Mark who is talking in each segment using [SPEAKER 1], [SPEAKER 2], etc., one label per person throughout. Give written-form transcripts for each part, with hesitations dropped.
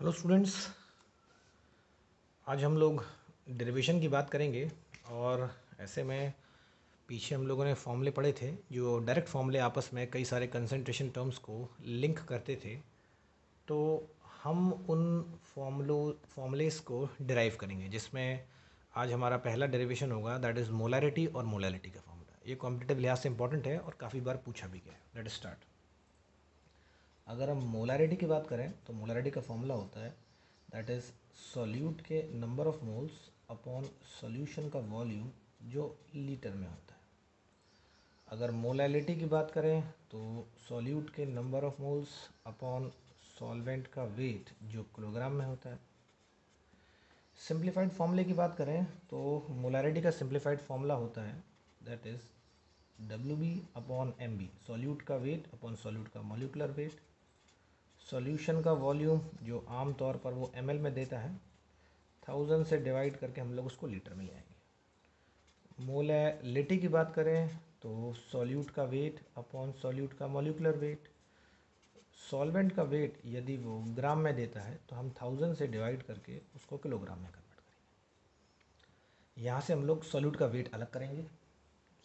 [SPEAKER 1] Hello students, आज हम लोग डेरिवेशन की बात करेंगे। और ऐसे में पीछे हम लोगों ने फॉर्मूले पढ़े थे, जो डायरेक्ट फॉर्मूले आपस में कई सारे कंसंट्रेशन टर्म्स को लिंक करते थे। तो हम उन फॉर्मूलेस को डिराइव करेंगे, जिसमें आज हमारा पहला डेरिवेशन होगा, दैट इज़ मोलैरिटी और मोलैलिटी का फॉर्मूला। ये कॉम्पिटिटिव लिहाज से इंपॉर्टेंट है और काफ़ी बार पूछा भी गया है। Let us start. अगर हम मोलैरिटी की बात करें तो मोलैरिटी का फॉर्मूला होता है दैट इज़ सॉल्यूट के number of moles upon solution का वॉल्यूम, जो लीटर में होता है। अगर मोलैलिटी की बात करें तो सॉल्यूट के number of moles upon solvent का वेट, जो किलोग्राम में होता है। सिंप्लीफाइड फॉर्मूले की बात करें तो मोलैरिटी का सिंप्लीफाइड फॉर्मूला होता है that is WB upon MB, solute का वेट अपॉन सॉल्यूट का मॉलिक्यूलर वेट। सॉल्यूशन का वॉल्यूम, जो आम तौर पर वो ml में देता है, 1000 से डिवाइड करके हम लोग उसको लीटर में ले आएंगे। मोलैलिटी की बात करें तो सॉल्यूट का वेट अपॉन सॉल्यूट का मॉलिक्यूलर वेट। सॉल्वेंट का वेट यदि वो ग्राम में देता है तो हम 1000 से डिवाइड करके उसको किलोग्राम में कन्वर्ट करेंगे। यहाँ से हम लोग सॉल्यूट का वेट अलग करेंगे।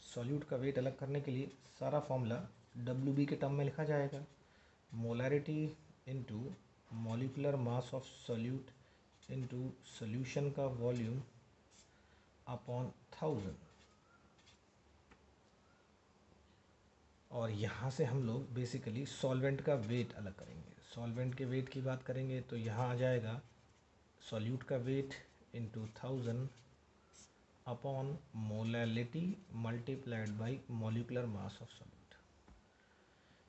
[SPEAKER 1] सॉल्यूट का वेट अलग करने के लिए सारा फॉर्मूला WB के टर्म में लिखा जाएगा। Molarity into molecular mass of solute into solution का वॉल्यूम अपॉन 1000। और यहाँ से हम लोग बेसिकली सॉल्वेंट का वेट अलग करेंगे। सॉल्वेंट के वेट की बात करेंगे तो यहाँ आ जाएगा सॉल्यूट का weight into 1000 upon molality multiplied by molecular mass of solute.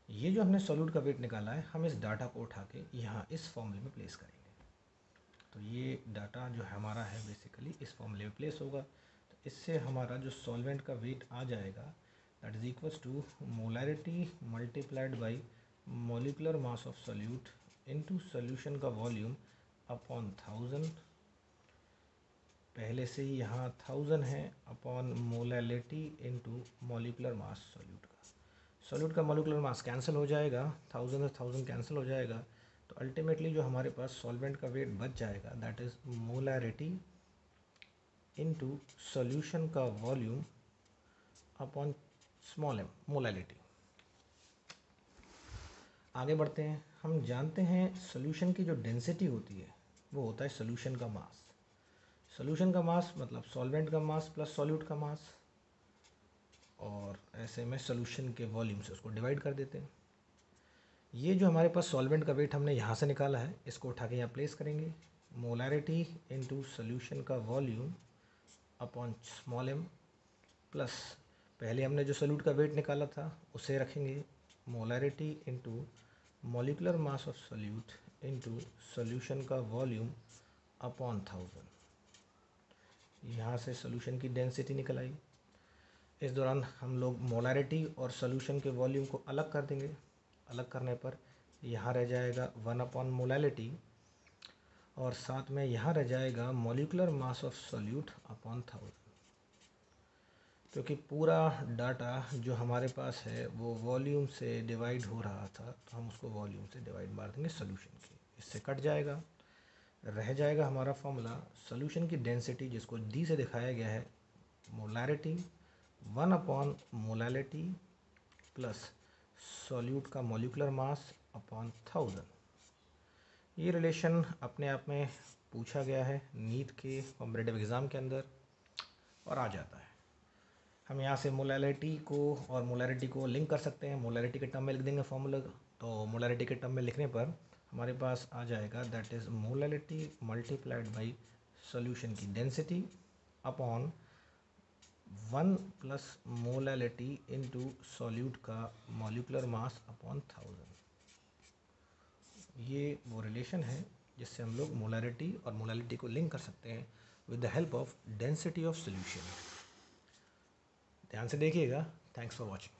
[SPEAKER 1] ये जो हमने सॉल्यूट का वेट निकाला है, हम इस डाटा को उठा के यहाँ इस फॉर्मूले में प्लेस करेंगे। तो ये डाटा जो हमारा है बेसिकली इस फॉर्मूले में प्लेस होगा। तो इससे हमारा जो सॉल्वेंट का वेट आ जाएगा that is equals to molarity multiplied by molecular mass of solute into solution का वॉल्यूम अपॉन 1000। पहले से ही यहाँ 1000 है upon molality into molecular mass solute का। सॉल्यूट का मॉलिक्यूलर मास कैंसिल हो जाएगा, 1000 से 1000 कैंसिल हो जाएगा। तो अल्टीमेटली जो हमारे पास सॉल्वेंट का वेट बच जाएगा that is molarity into solution का volume upon small m, molality. आगे बढ़ते हैं। हम जानते हैं सॉल्यूशन की जो डेंसिटी होती है वो होता है सॉल्यूशन का मास। सॉल्यूशन का मास मतलब सॉल्वेंट का मास प्लस सॉल्यूट का मास, और ऐसे में सॉल्यूशन के वॉल्यूम से उसको डिवाइड कर देते हैं। ये जो हमारे पास सॉल्वेंट का वेट हमने यहाँ से निकाला है, इसको उठा के यहाँ प्लेस करेंगे। मोलैरिटी इनटू सॉल्यूशन का volume upon small m plus पहले हमने जो सॉल्यूट का वेट निकाला था उसे रखेंगे। Molarity into molecular mass of solute into solution का वॉल्यूम अपॉन 1000। यहाँ से सॉल्यूशन की डेंसिटी निकल आई। इस दौरान हम लोग मोलैरिटी और सॉल्यूशन के वॉल्यूम को अलग कर देंगे। अलग करने पर यहाँ रह जाएगा 1 अपॉन मोलैलिटी, और साथ में यहाँ रह जाएगा molecular mass of solute upon 1000। क्योंकि पूरा डाटा जो हमारे पास है वो वॉल्यूम से डिवाइड हो रहा था, तो हम उसको वॉल्यूम से डिवाइड मार देंगे सॉल्यूशन की। इससे कट जाएगा, रह जाएगा हमारा फॉर्मूला सॉल्यूशन की डेंसिटी, जिसको D से दिखाया गया है, molarity 1 upon molality plus solute का मॉलिक्यूलर मास अपॉन 1000। ये रिलेशन अपने आप में पूछा गया है नीट के कॉम्पिटिटिव एग्ज़ाम के अंदर और आ जाता है। हम यहाँ से मोलैलिटी को और मोलैरिटी को लिंक कर सकते हैं। मोलैरिटी के टर्म में लिख देंगे फॉर्मूला, तो मोलैरिटी के टर्म में लिखने पर हमारे पास आ जाएगा that is molality multiplied by solution की density upon 1 plus molality into solute का मॉलिक्यूलर मास अपॉन 1000। ये वो रिलेशन है जिससे हम लोग मोलैरिटी और मोलैलिटी को लिंक कर सकते हैं with the help of density of solution. ध्यान से देखिएगा। Thanks for watching.